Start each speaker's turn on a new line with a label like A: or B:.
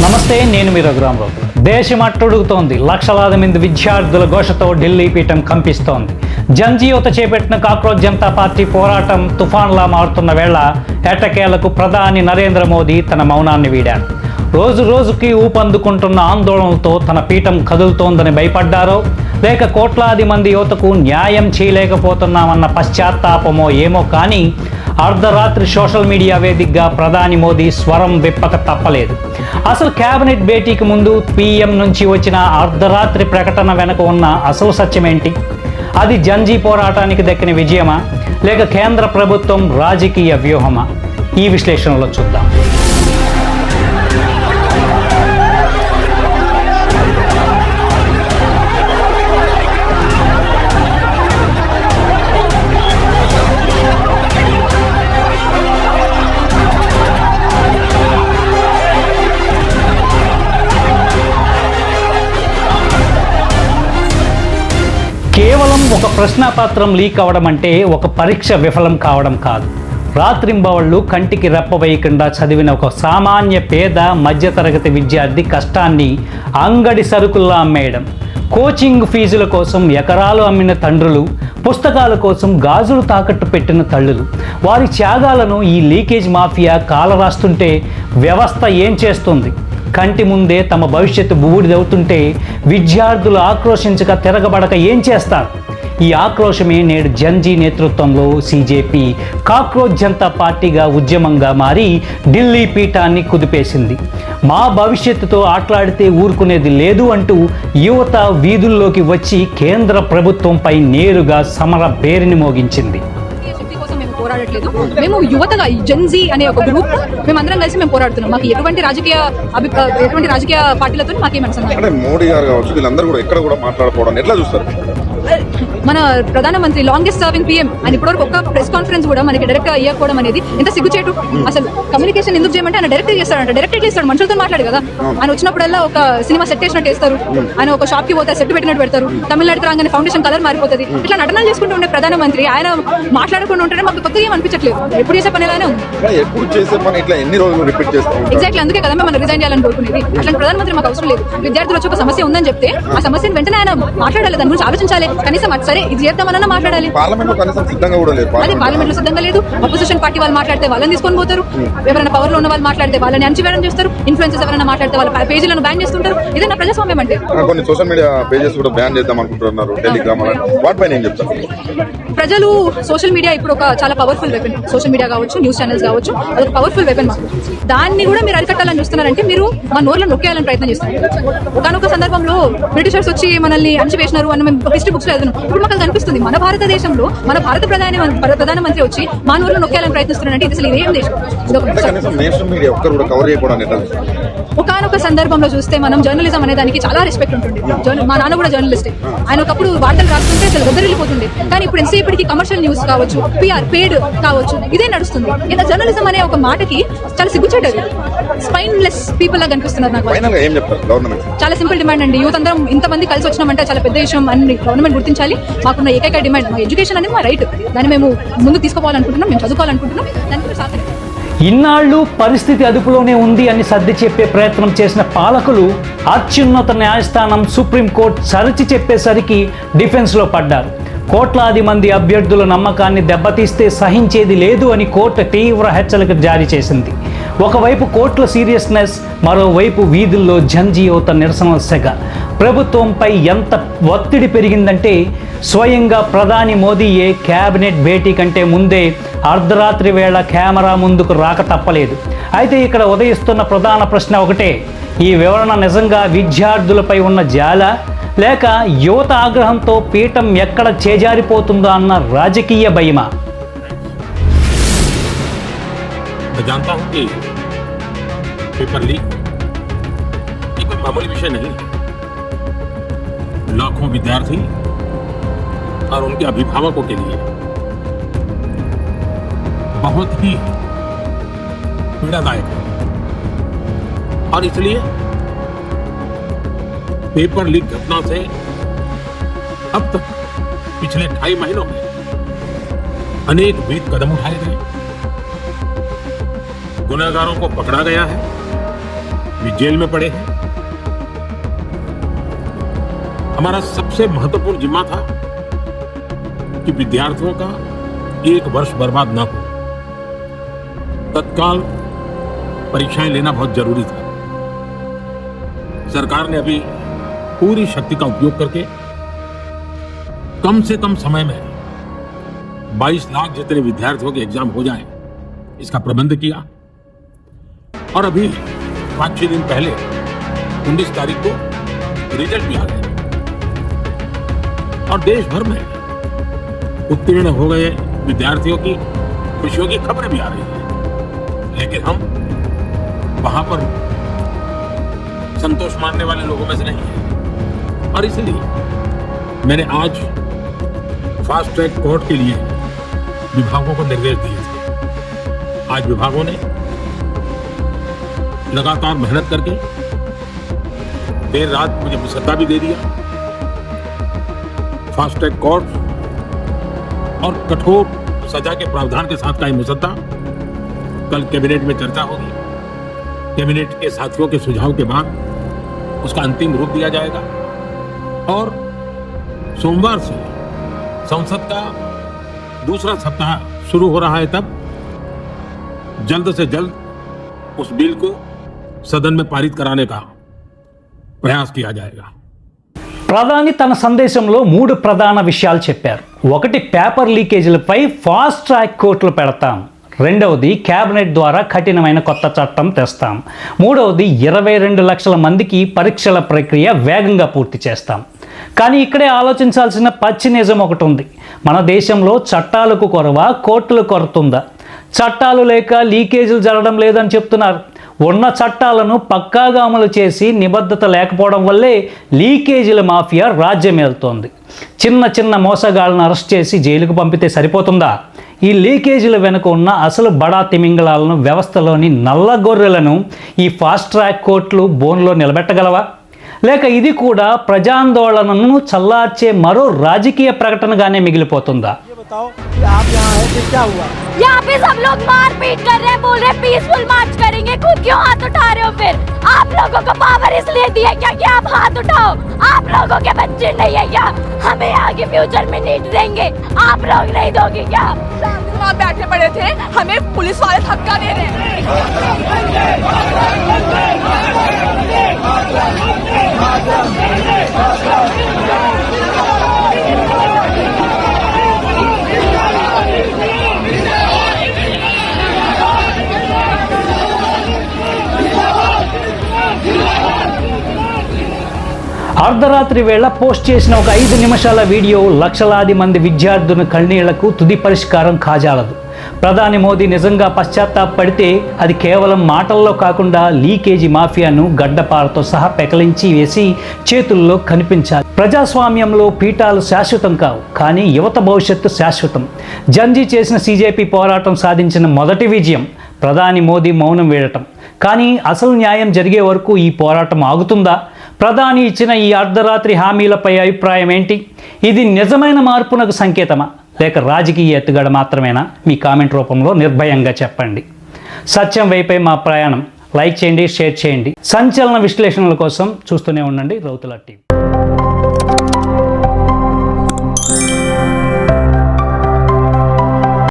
A: నమస్తే, నేను మీ రఘురామరావు. దేశం అట్టుడుగుతోంది. లక్షలాది మంది విద్యార్థుల ఘోషతో ఢిల్లీ పీఠం కంపిస్తోంది. జంజీయుత చేపట్టిన కాక్రోచ్ జనతా పార్టీ పోరాటం తుఫాన్లా మారుతున్న వేళ ఎట్టకేలకు ప్రధాని నరేంద్ర మోదీ తన మౌనాన్ని వీడారు. రోజు రోజుకి ఊపందుకుంటున్న ఆందోళనలతో తన పీఠం కదులుతోందని భయపడ్డారో, లేక కోట్లాది మంది యువతకు న్యాయం చేయలేకపోతున్నామన్న పశ్చాత్తాపమో ఏమో కానీ అర్ధరాత్రి సోషల్ మీడియా వేదికగా ప్రధాని మోదీ స్వరం విప్పక తప్పలేదు. అసలు కేబినెట్ భేటీకి ముందు పీఎం నుంచి వచ్చిన అర్ధరాత్రి ప్రకటన వెనుక ఉన్న అసలు సత్యమేంటి? అది జంజీ పోరాటానికి దక్కిన విజయమా, లేక కేంద్ర ప్రభుత్వం రాజకీయ వ్యూహమా? ఈ విశ్లేషణలో చూద్దాం. కేవలం ఒక ప్రశ్నాపత్రం లీక్ అవడం అంటే ఒక పరీక్ష విఫలం కావడం కాదు. రాత్రింబవళ్ళు కంటికి రెప్ప వేయకుండా చదివిన ఒక సామాన్య పేద మధ్యతరగతి విద్యార్థి కష్టాన్ని అంగడి సరుకుల్లా అమ్మేయడం, కోచింగ్ ఫీజుల కోసం ఎకరాలు అమ్మిన తండ్రులు, పుస్తకాల కోసం గాజులు తాకట్టు పెట్టిన తల్లులు, వారి త్యాగాలను ఈ లీకేజ్ మాఫియా కాలరాస్తుంటే వ్యవస్థ ఏం చేస్తుంది? కంటి ముందే తమ భవిష్యత్తు బూడిదవుతుంటే విద్యార్థులు ఆక్రోశించక తిరగబడక ఏం చేస్తారు? ఈ ఆక్రోశమే నేడు జంజీ నేతృత్వంలో సీజేపీ కాక్రోచ్ జనతా పార్టీగా ఉద్యమంగా మారి ఢిల్లీ పీఠాన్ని కుదిపేసింది. మా భవిష్యత్తుతో ఆట్లాడితే ఊరుకునేది లేదు అంటూ యువత వీధుల్లోకి వచ్చి కేంద్ర ప్రభుత్వంపై నేరుగా సమర బేరిని మోగించింది.
B: పోరాడట్లేదు, మేము యువతగా జెన్జీ అనే ఒక గ్రూప్ మేమందరం కలిసి మేము పోరాడుతున్నాం. మాకు ఎటువంటి రాజకీయ పార్టీలతో మాకేం సంబంధం.
C: మోడీ గారు కావచ్చు, వీళ్ళందరూ కూడా ఎక్కడ కూడా మాట్లాడుకోవడం ఎట్లా చూస్తారు?
B: మన ప్రధానమంత్రి లాంగెస్ట్ సర్వింగ్ పీఎం ఆయన ఇప్పటివరకు ఒక్క ప్రెస్ కాన్ఫరెన్స్ కూడా మనకి డైరెక్ట్ అయ్యకపోవడం అనేది ఎంత సిగ్గుచేటు. అసలు కమ్యూనికేషన్ ఎందుకు చేయమంటే ఆయన డైరెక్ట్ చేస్తాడంట, డైరెక్ట్ చేస్తాడు, మనుషులతో మాట్లాడు కదా. ఆయన వచ్చినప్పుడల్లా ఒక సినిమా సెట్ చేసినట్టు వేస్తారు, ఆయన ఒక షాప్ కి పోతే సెట్ పెట్టినట్టు పెడతారు, తమిళనాడుకి రాగానే ఫౌండేషన్ కలర్ మారిపోతుంది. ఇట్లా నటనలు చేసుకుంటూ ఉండే ప్రధానమంత్రి ఆయన మాట్లాడకుండా ఉంటే మాకు కొత్తగా ఏం అనిపించట్లేదు. ఎప్పుడు చేసే పని ఎలానే ఉంది, ఎగ్జాక్ట్లీ అందుకే కదా మేము రిజైన్ చేయాలని కోరుకునేది. అట్లాంటి ప్రధానమంత్రి మాకు అవసరం లేదు. విద్యార్థులు వచ్చి ఒక సమస్య ఉందని చెప్తే ఆ సమస్యను వెంటనే ఆయన మాట్లాడాలి, దాని గురించి ఆలోచించాలి, కనీసం సరే ఇది చేద్దామన్నా మాట్లాడాలి. అది పార్లమెంట్ లో సిద్ధంగా లేదు. అపోజిషన్ పార్టీ వాళ్ళు మాట్లాడితే వాళ్ళని తీసుకొని పోతారు, ఎవరైనా పవర్ లో ఉన్న వాళ్ళు మాట్లాడితే వాళ్ళని అణచివేయడం చేస్తారు, ఇన్ఫ్లుయెన్సర్స్ ఎవరైనా మాట్లాడితే వాళ్ళ పేజీలను బ్యాన్ చేస్తుంటారు. ఇదేనా ప్రజాస్వామ్యం అంటే?
C: కొన్ని సోషల్ మీడియా పేజెస్ కూడా బ్యాన్ చేద్దాం అనుకుంటున్నారు, టెలిగ్రామ్. వాటిపైన ఏం చెప్తారు?
B: ప్రజలు సోషల్ మీడియా ఇప్పుడు ఒక చాలా పవర్ఫుల్ వెపన్. సోషల్ మీడియా కావచ్చు, న్యూస్ ఛానల్స్ కావచ్చు, అదొక పవర్ఫుల్ వెపన్. మాకు దాన్ని కూడా మీరు అరికట్టాలని చూస్తున్నారంటే మీరు మా నోర్లో నొక్కేయాలని ప్రయత్నం చేస్తున్నారు. ఒకనొక సందర్భంలో బ్రిటిషర్స్ వచ్చి మనల్ని అణచివేసినారు అని మేము హిస్టరీ బుక్స్ లో చదివాం. ఇప్పుడు మాకు కనిపిస్తుంది మన భారతదేశంలో మన భారత ప్రధానమంత్రి వచ్చి మా నోర్లో నొక్కేయాలని ప్రయత్నిస్తున్నారంటే ఇది అసలు ఇదేం దేశం? ఒకనొక సందర్భంలో చూస్తే మనం జర్నలిజం అనే దానికి చాలా రెస్పెక్ట్ ఉంటుంది. మా నాన్న కూడా జర్నలిస్టే. ఆయన ఒకప్పుడు వార్తలు రాస్తుంటే అసలు గద్దరిల్లిపోతుండే. కానీ ఇప్పుడు ఎంతసేపటికి కమర్షియల్ న్యూస్ కావచ్చు, పిఆర్ పేడ్ కావచ్చు, ఇదే నడుస్తుంది. ఇలా జర్నలిజం అనే ఒక మాటకి చాలా సిగ్గుచేటది. స్పైన్లెస్ పీపుల్ లా కనిపిస్తున్నారు నాకు. చాలా సింపుల్ డిమాండ్ అండి. యూత్ అందరం ఇంతమంది కలిసి వచ్చినామంటే చాలా పెద్ద విషయం అని గవర్నమెంట్ గుర్తించాలి. మాకున్న ఏకైక డిమాండ్ మా ఎడ్యుకేషన్ అనేది మా రైట్. దాన్ని మేము ముందుకు తీసుకోవాలనుకుంటున్నాం, మేము చదువుకోవాలనుకుంటున్నాం. దానికి
A: ఇన్నాళ్ళు పరిస్థితి అదుపులోనే ఉంది అని సర్ది చెప్పే ప్రయత్నం చేసిన పాలకులు అత్యున్నత న్యాయస్థానం సుప్రీంకోర్టు సరిచి చెప్పేసరికి డిఫెన్స్లో పడ్డారు. కోట్లాది మంది అభ్యర్థుల నమ్మకాన్ని దెబ్బతీస్తే సహించేది లేదు అని కోర్టు తీవ్ర హెచ్చరిక జారీ చేసింది. ఒకవైపు కోర్టుల సీరియస్నెస్, మరోవైపు వీధుల్లో జంజీ యువత నిరసన సెగ. ప్రభుత్వంపై ఎంత ఒత్తిడి పెరిగిందంటే స్వయంగా ప్రధాని మోదీయే కేబినెట్ భేటీ కంటే ముందే అర్ధరాత్రి వేళ కెమెరా ముందుకు రాక తప్పలేదు. అయితే ఇక్కడ ఉదయిస్తున్న ప్రధాన ప్రశ్న ఒకటే: ఈ వివరణ నిజంగా విద్యార్థులపై ఉన్న జాల, లేక యువత ఆగ్రహంతో పీఠం ఎక్కడ చేజారిపోతుందో అన్న రాజకీయ భయమా?
D: मैं जानता हूं कि पेपर लीक ये कोई मामूली विषय नहीं। लाखों विद्यार्थी और उनके अभिभावकों के लिए बहुत ही पीड़ादायक है। और इसलिए पेपर लीक घटना से अब तक पिछले 2.5 महीनों में अनेक विध कदम उठाए गए, गुनहगारों को पकड़ा गया है, कभी जेल में पड़े हैं। हमारा सबसे महत्वपूर्ण जिम्मा था कि विद्यार्थियों का एक वर्ष बर्बाद ना हो। तत्काल परीक्षाएं लेना बहुत जरूरी था। सरकार ने अभी पूरी शक्ति का उपयोग करके कम से कम समय में 22 लाख जितने विद्यार्थियों के एग्जाम हो जाएं, इसका प्रबंध किया। और अभी 5-6 दिन पहले 19 तारीख को रिजल्ट भी आ गया और देश भर में उत्तीर्ण हो गए विद्यार्थियों की खुशियों की खबरें भी आ रही हैं। लेकिन हम वहां पर संतोष मानने वाले लोगों में से नहीं है और इसलिए मैंने आज फास्ट ट्रैक कोर्ट के लिए विभागों को निर्देश दिए थे। आज विभागों ने लगातार मेहनत करके देर रात मुझे मुसद्दा भी दे दिया। फास्ट ट्रैक कोर्ट और कठोर सजा के प्रावधान के साथ का ये मुसद्दा कल कैबिनेट में चर्चा होगी। कैबिनेट के साथियों के सुझाव के बाद उसका अंतिम रूप दिया जाएगा और सोमवार से संसद का दूसरा सप्ताह शुरू हो रहा है। तब जल्द से जल्द उस बिल को सदन में पारित कराने का प्रयास किया जाएगा।
A: ప్రధాని తన సందేశంలో 3 ప్రధాన విషయాలు చెప్పారు. ఒకటి, పేపర్ లీకేజీలపై ఫాస్ట్ ట్రాక్ కోర్టులు పెడతాం. రెండవది, కేబినెట్ ద్వారా కఠినమైన కొత్త చట్టం తెస్తాం. మూడవది, 22 లక్షల మందికి పరీక్షల ప్రక్రియ వేగంగా పూర్తి చేస్తాం. కానీ ఇక్కడే ఆలోచించాల్సిన పచ్చి నిజం ఒకటి ఉంది. మన దేశంలో చట్టాలకు కొరవ, కోర్టులు కొరతుందా? చట్టాలు లేక లీకేజీలు జరగడం లేదని చెప్తున్నారు. ఉన్న చట్టాలను పక్కాగా అమలు చేసి నిబద్ధత లేకపోవడం వల్లే లీకేజీల మాఫియా రాజ్యమేలుతోంది. చిన్న చిన్న మోసగాళ్లను అరెస్ట్ చేసి జైలుకు పంపితే సరిపోతుందా? ఈ లీకేజీల వెనుక ఉన్న అసలు బడా తిమింగళాలను, వ్యవస్థలోని నల్ల గొర్రెలను ఈ ఫాస్ట్ ట్రాక్ కోర్టులు బోన్లో నిలబెట్టగలవా? లేక ఇది కూడా ప్రజాందోళనను చల్లార్చే మరో రాజకీయ ప్రకటనగానే మిగిలిపోతుందా?
E: यहाँ पे सब लोग मारपीट कर रहे हैं, बोल रहे पीसफुल मार्च करेंगे, खुद क्यों हाथ उठा रहे हो? फिर आप लोगों को पावर इसलिए दिया क्या कि आप हाथ उठाओ? आप लोगों के बच्चे नहीं है क्या? हमें आगे फ्यूचर में नीड देंगे, आप लोग नहीं दोगे क्या?
F: वहाँ बैठे पड़े थे, हमें पुलिस वाले धक्का दे रहे हैं।
A: అర్ధరాత్రి వేళ పోస్ట్ చేసిన ఒక 5 నిమిషాల వీడియో లక్షలాది మంది విద్యార్థుల కన్నీళ్లకు తుది పరిష్కారం కాజాలదు. ప్రధాని మోదీ నిజంగా పశ్చాత్తాపడితే అది కేవలం మాటల్లో కాకుండా లీకేజీ మాఫియాను గడ్డపారతో సహా పెకలించి వేసి చేతుల్లో కనిపించాలి. ప్రజాస్వామ్యంలో పీఠాలు శాశ్వతం కావు, కానీ యువత భవిష్యత్తు శాశ్వతం. జంజీ చేసిన సీజేపీ పోరాటం సాధించిన మొదటి విజయం ప్రధాని మోదీ మౌనం వీడటం. కానీ అసలు న్యాయం జరిగే వరకు ఈ పోరాటం ఆగుతుందా? ప్రధాని ఇచ్చిన ఈ అర్ధరాత్రి హామీలపై అభిప్రాయం ఏంటి? ఇది నిజమైన మార్పునకు సంకేతమా, లేక రాజకీయ ఎత్తుగడ మాత్రమేనా? మీ కామెంట్ రూపంలో నిర్భయంగా చెప్పండి. సత్యం వైపే మా ప్రయాణం. లైక్ చేయండి, షేర్ చేయండి. సంచలన విశ్లేషణల కోసం చూస్తూనే ఉండండి రౌతుల టీవీ.